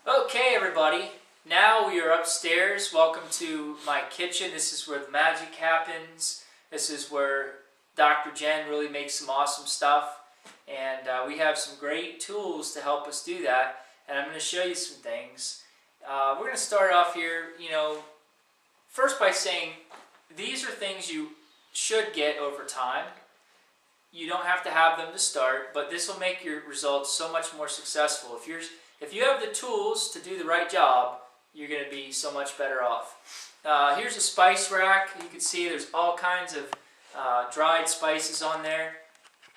Okay, everybody, now we are upstairs. Welcome to my kitchen. This is where the magic happens. This is where Dr. Jen really makes some awesome stuff. And we have some great tools to help us do that. And I'm going to show you some things. We're going to start off here, first by saying these are things you should get over time. You don't have to have them to start, but this will make your results so much more successful. If you have the tools to do the right job, you're going to be so much better off. Here's a spice rack. You can see there's all kinds of dried spices on there.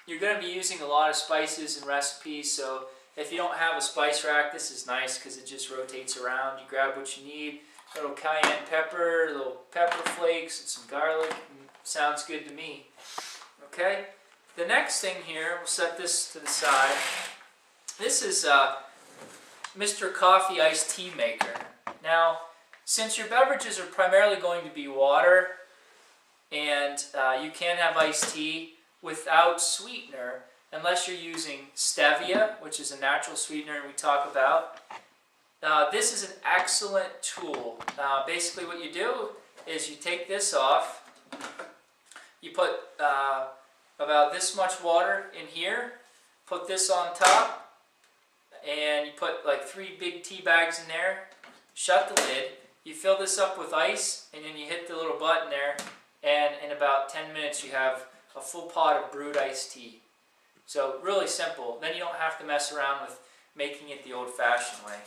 You're going to be using a lot of spices in recipes, so if you don't have a spice rack, this is nice because it just rotates around. You grab what you need, a little cayenne pepper, a little pepper flakes, and some garlic. Sounds good to me. Okay? The next thing here, we'll set this to the side. This is Mr. Coffee Iced Tea Maker. Now, since your beverages are primarily going to be water, and you can have iced tea without sweetener, unless you're using stevia, which is a natural sweetener we talk about, this is an excellent tool. Basically what you do is you take this off, you put about this much water in here, put this on top, and you put like 3 big tea bags in there, shut the lid, you fill this up with ice, and then you hit the little button there, and in about 10 minutes you have a full pot of brewed iced tea. So really simple. Then you don't have to mess around with making it the old-fashioned way.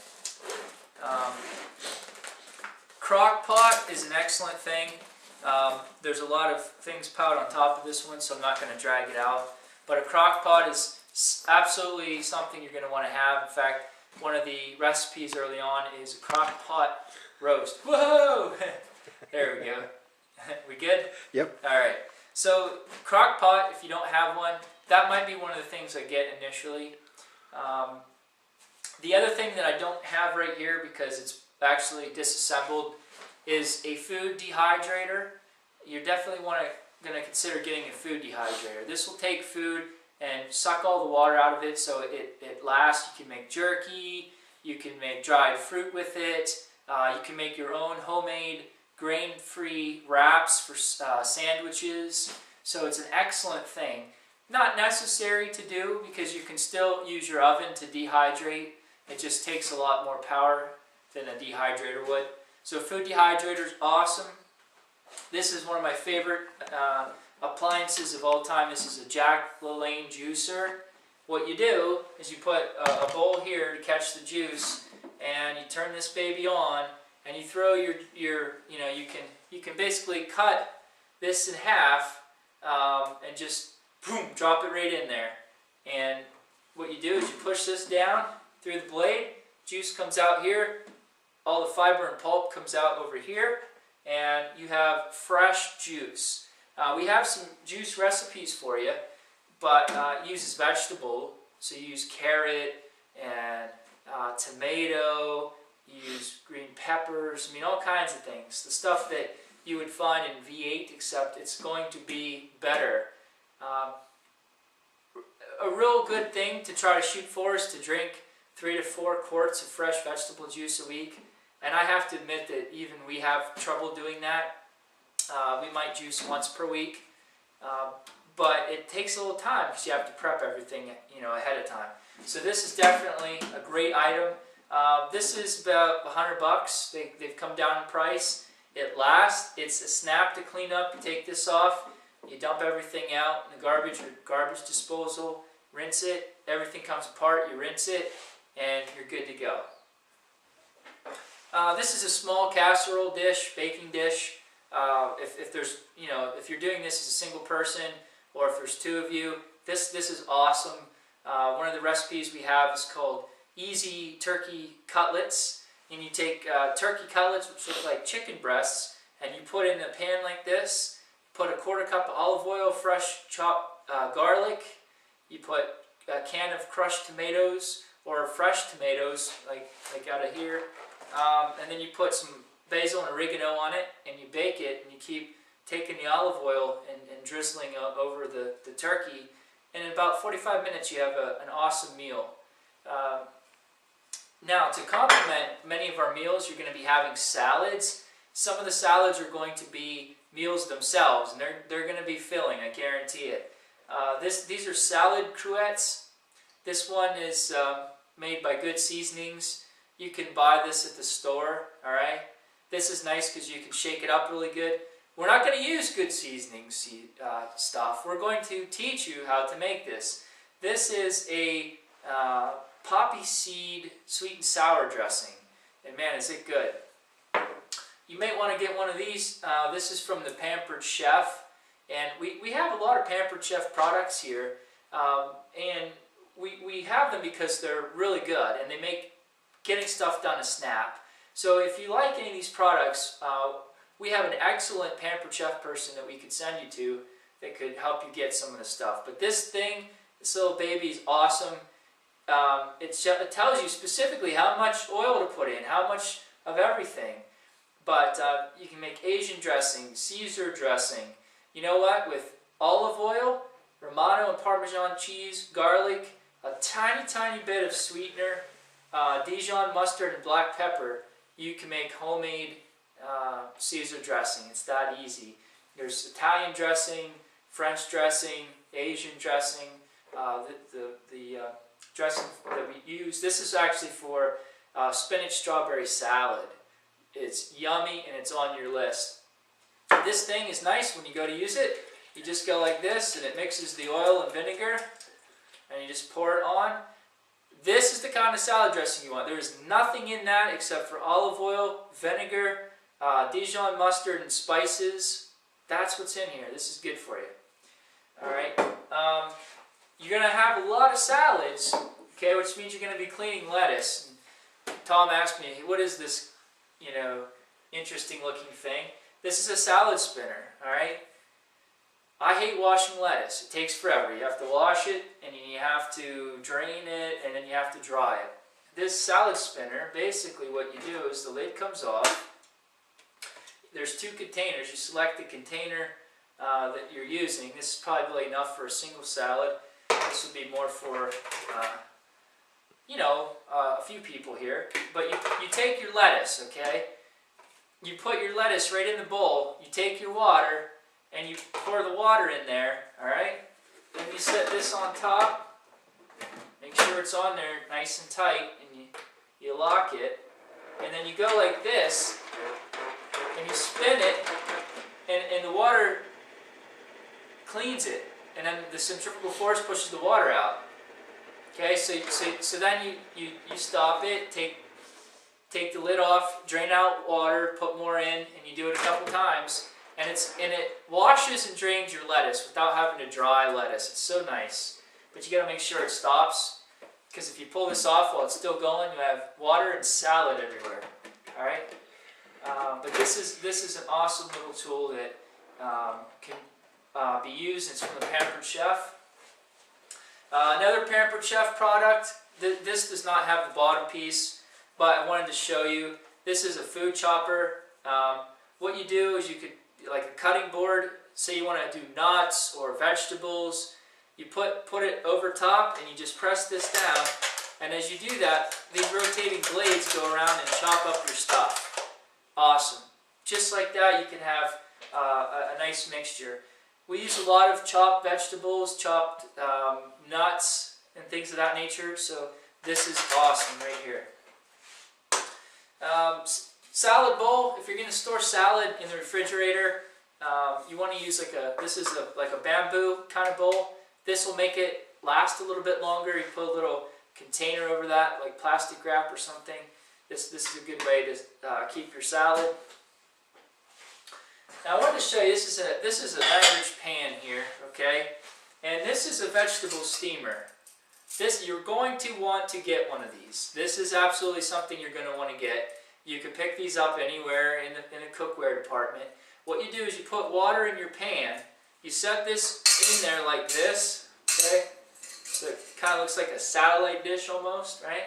Crock pot is an excellent thing. There's a lot of things piled on top of this one, so I'm not going to drag it out. But a crock pot is absolutely something you're going to want to have. In fact, one of the recipes early on is a crock pot roast. Whoa! There we go. We good? Yep. All right. So crock pot, if you don't have one, that might be one of the things I get initially. The other thing that I don't have right here because it's actually disassembled is a food dehydrator. You're definitely going to consider getting a food dehydrator. This will take food and suck all the water out of it so it lasts. You can make jerky, you can make dried fruit with it, you can make your own homemade grain-free wraps for sandwiches. So it's an excellent thing. Not necessary to do because you can still use your oven to dehydrate. It just takes a lot more power than a dehydrator would. So food dehydrator is awesome. This is one of my favorite appliances of all time. This is a Jack LaLanne juicer. What you do is you put a bowl here to catch the juice, and you turn this baby on, and you throw you can basically cut this in half and just boom, drop it right in there. And what you do is you push this down through the blade, juice comes out here, all the fiber and pulp comes out over here, and you have fresh juice. We have some juice recipes for you, but it uses vegetable, so you use carrot and tomato, you use green peppers, all kinds of things. The stuff that you would find in V8, except it's going to be better. A real good thing to try to shoot for is to drink 3 to 4 quarts of fresh vegetable juice a week. And I have to admit that even we have trouble doing that. We might juice once per week. But it takes a little time because you have to prep everything ahead of time. So this is definitely a great item. This is about $100. They've come down in price. It lasts. It's a snap to clean up. You take this off. You dump everything out in the garbage or garbage disposal. Rinse it. Everything comes apart. You rinse it. And you're good to go. This is a small casserole dish, baking dish. If you're doing this as a single person, or if there's 2 of you, this is awesome. One of the recipes we have is called Easy Turkey Cutlets, and you take turkey cutlets, which look like chicken breasts, and you put in a pan like this. Put a 1/4 cup of olive oil, fresh chopped garlic. You put a can of crushed tomatoes or fresh tomatoes, like out of here. And then you put some basil and oregano on it, and you bake it, and you keep taking the olive oil and drizzling over the turkey. And in about 45 minutes, you have an awesome meal. Now, to complement many of our meals, you're going to be having salads. Some of the salads are going to be meals themselves, and they're going to be filling, I guarantee it. These are salad cruets. This one is made by Good Seasonings. You can buy this at the store, all right? This is nice because you can shake it up really good. We're not going to use Good Seasonings stuff. We're going to teach you how to make this. This is a poppy seed sweet and sour dressing, and man, is it good. You may want to get one of these. This is from the Pampered Chef, and we have a lot of Pampered Chef products here, and we have them because they're really good and they make getting stuff done a snap. So if you like any of these products, we have an excellent Pampered Chef person that we could send you to that could help you get some of the stuff. But this little baby is awesome. It tells you specifically how much oil to put in, how much of everything. But you can make Asian dressing, Caesar dressing. You know what? With olive oil, Romano and Parmesan cheese, garlic, a tiny, tiny bit of sweetener, Dijon mustard and black pepper, you can make homemade Caesar dressing. It's that easy. There's Italian dressing, French dressing, Asian dressing. The dressing that we use, this is actually for spinach strawberry salad. It's yummy and it's on your list. This thing is nice when you go to use it. You just go like this and it mixes the oil and vinegar and you just pour it on. This is the kind of salad dressing you want. There is nothing in that except for olive oil, vinegar, Dijon mustard, and spices. That's what's in here. This is good for you. Alright. You're going to have a lot of salads, okay, which means you're going to be cleaning lettuce. And Tom asked me, what is this, interesting looking thing? This is a salad spinner, alright? I hate washing lettuce. It takes forever. You have to wash it, and you have to drain it, and then you have to dry it. This salad spinner, basically what you do is the lid comes off. There's two containers. You select the container that you're using. This is probably enough for a single salad. This would be more for, a few people here. But you take your lettuce, okay? You put your lettuce right in the bowl. You take your water, and you pour the water in there, alright? Then you set this on top. Make sure it's on there nice and tight, and you lock it. And then you go like this, and you spin it, and the water cleans it. And then the centrifugal force pushes the water out. Okay, so then you stop it, take the lid off, drain out water, put more in, and you do it a couple times. And it washes and drains your lettuce without having to dry lettuce. It's so nice. But you got to make sure it stops, because if you pull this off while it's still going, you have water and salad everywhere. All right. But this is an awesome little tool that can be used. It's from the Pampered Chef. Another Pampered Chef product. This does not have the bottom piece, but I wanted to show you. This is a food chopper. What you do is you could, like a cutting board, say you want to do nuts or vegetables, you put it over top and you just press this down, and as you do that, these rotating blades go around and chop up your stuff. Awesome. Just like that, you can have a nice mixture. We use a lot of chopped vegetables, chopped nuts, and things of that nature, so this is awesome right here. Salad bowl, if you're going to store salad in the refrigerator, you want to use like a bamboo kind of bowl. This will make it last a little bit longer. You put a little container over that, like plastic wrap or something. This is a good way to keep your salad. Now I wanted to show you, this is a 9-inch pan here, okay? And this is a vegetable steamer. You're going to want to get one of these. This is absolutely something you're going to want to get. You can pick these up anywhere in the cookware department. What you do is you put water in your pan. You set this in there like this, okay? So it kind of looks like a satellite dish almost, right?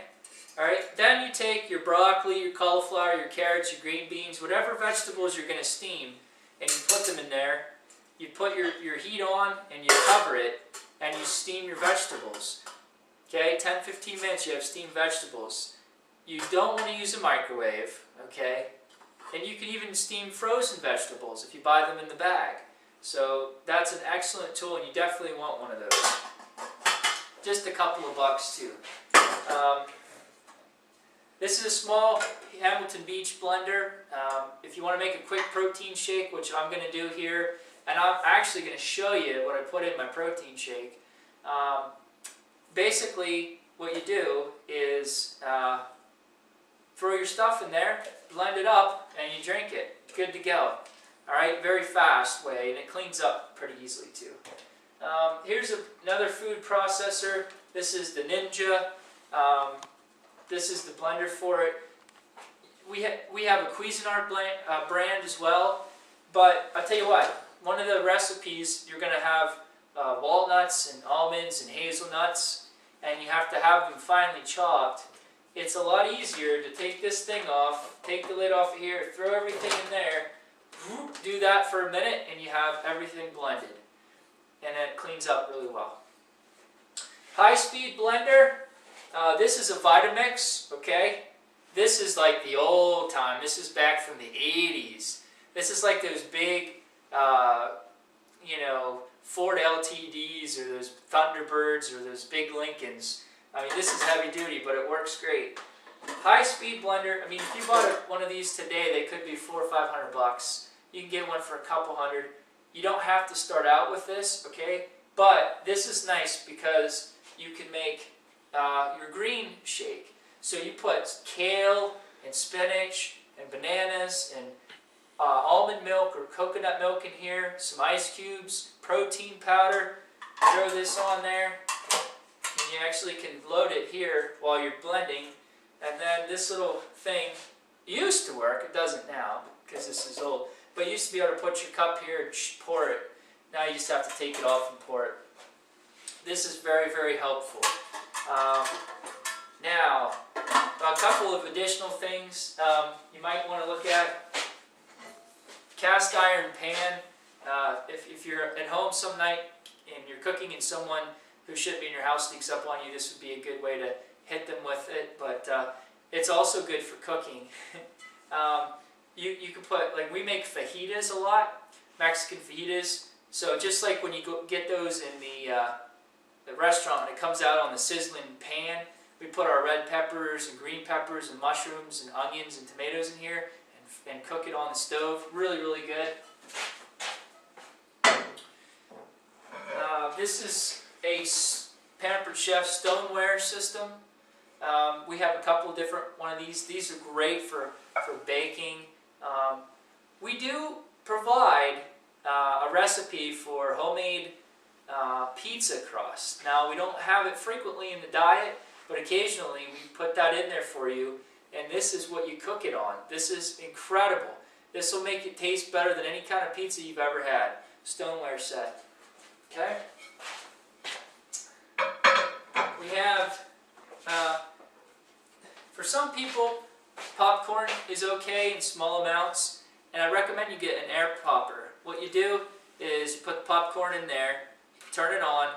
Alright, then you take your broccoli, your cauliflower, your carrots, your green beans, whatever vegetables you're going to steam, and you put them in there. You put your heat on and you cover it, and you steam your vegetables. Okay, 10-15 minutes you have steamed vegetables. You don't want to use a microwave, okay? And you can even steam frozen vegetables if you buy them in the bag. So that's an excellent tool, and you definitely want one of those. Just a couple of bucks too. This is a small Hamilton Beach blender. If you want to make a quick protein shake, which I'm going to do here, and I'm actually going to show you what I put in my protein shake. Basically, what you do is throw your stuff in there, blend it up, and you drink it. Good to go. Alright, very fast way, and it cleans up pretty easily too. Here's another food processor. This is the Ninja. This is the blender for it. We have a Cuisinart brand as well, but I'll tell you what, one of the recipes you're going to have walnuts and almonds and hazelnuts, and you have to have them finely chopped. It's a lot easier to take this thing off, take the lid off of here, throw everything in there, do that for a minute, and you have everything blended. And it cleans up really well. High-speed blender. This is a Vitamix, okay? This is like the old time. This is back from the 80s. This is like those big, Ford LTDs or those Thunderbirds or those big Lincolns. I mean, this is heavy duty, but it works great. High-speed blender. I mean, if you bought one of these today, they could be $400 or $500. You can get one for a couple hundred. You don't have to start out with this, okay? But this is nice because you can make your green shake. So you put kale and spinach and bananas and almond milk or coconut milk in here, some ice cubes, protein powder. Throw this on there, and you actually can load it here while you're blending. And then this little thing used to work. It doesn't now because this is old. But you used to be able to put your cup here and pour it. Now you just have to take it off and pour it. This is very, very helpful. Now, a couple of additional things you might want to look at. Cast iron pan. If you're at home some night and you're cooking and someone who shouldn't be in your house sneaks up on you, this would be a good way to hit them with it. But it's also good for cooking. You can put, like we make fajitas a lot, Mexican fajitas. So just like when you go get those in the restaurant and it comes out on the sizzling pan, we put our red peppers and green peppers and mushrooms and onions and tomatoes in here and cook it on the stove. Really, really good. This is a Pampered Chef stoneware system. We have a couple of different one of these. These are great for baking. We do provide a recipe for homemade pizza crust. Now, we don't have it frequently in the diet, but occasionally we put that in there for you, and this is what you cook it on. This is incredible. This will make it taste better than any kind of pizza you've ever had. Stoneware set. Okay? We have, for some people, popcorn is okay in small amounts, and I recommend you get an air popper. What you do is you put the popcorn in there, turn it on,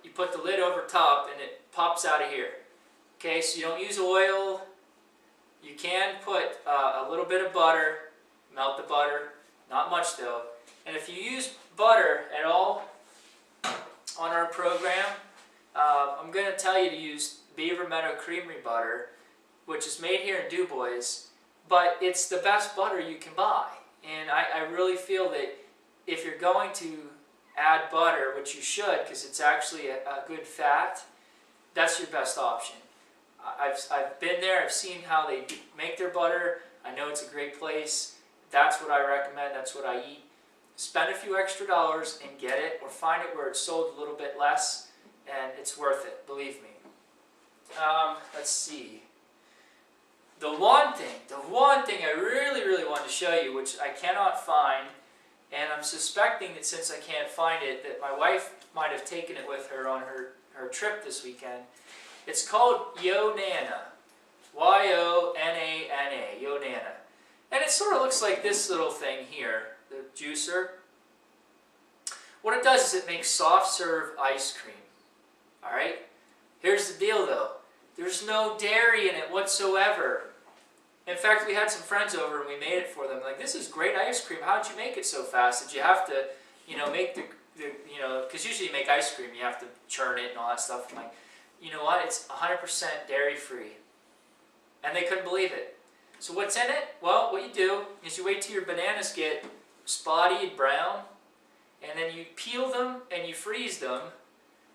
you put the lid over top, and it pops out of here. Okay, so you don't use oil. You can put a little bit of butter, melt the butter, not much though. And if you use butter at all on our program, I'm going to tell you to use Beaver Meadow Creamery butter, which is made here in DuBois, but it's the best butter you can buy. And I really feel that if you're going to add butter, which you should because it's actually a good fat, that's your best option. I've been there, I've seen how they make their butter, I know it's a great place. That's what I recommend, that's what I eat. Spend a few extra dollars and get it, or find it where it's sold a little bit less, and it's worth it, believe me. Let's see. The one thing I really wanted to show you, which I cannot find, and I'm suspecting that since I can't find it, that my wife might have taken it with her on her trip this weekend. It's called Yo-Nana. Y-O-N-A-N-A, Yo-Nana. And it sort of looks like this little thing here, the juicer. What it does is it makes soft serve ice cream. Alright? Here's the deal though. There's There's no dairy in it whatsoever. In fact, we had some friends over and we made it for them. Like, this is great ice cream. How did you make it so fast? Did you have to, make the because usually you make ice cream, you have to churn it and all that stuff. I'm like, you know what? It's 100% dairy free. And they couldn't believe it. So what's in it? Well, what you do is you wait till your bananas get spotty and brown, and then you peel them and you freeze them,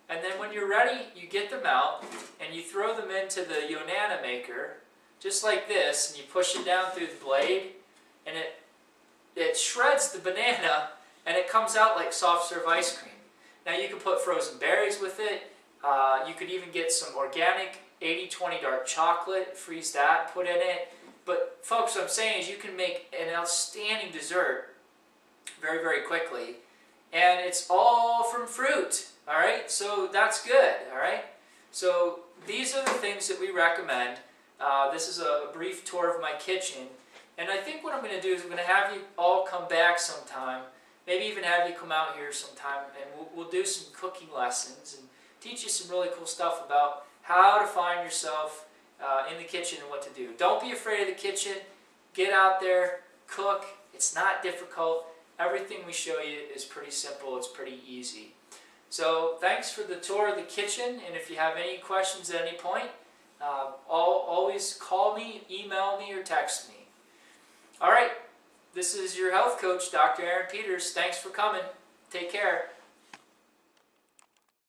and then when you're ready, you get them out and you throw them into the Yonana maker, just like this, and you push it down through the blade, and it shreds the banana, and it comes out like soft serve ice cream. Now you can put frozen berries with it. You could even get some organic 80/20 dark chocolate, freeze that, put in it. But folks, what I'm saying is you can make an outstanding dessert very, very quickly. And it's all from fruit, all right? So that's good, all right? So these are the things that we recommend. This is a brief tour of my kitchen. And I think what I'm going to do is I'm going to have you all come back sometime. Maybe even have you come out here sometime, and we'll do some cooking lessons and teach you some really cool stuff about how to find yourself in the kitchen and what to do. Don't be afraid of the kitchen. Get out there, cook. It's not difficult. Everything we show you is pretty simple. It's pretty easy. So thanks for the tour of the kitchen, and if you have any questions at any point, always call me, email me, or text me. All right, this is your health coach, Dr. Aaron Peters. Thanks for coming. Take care.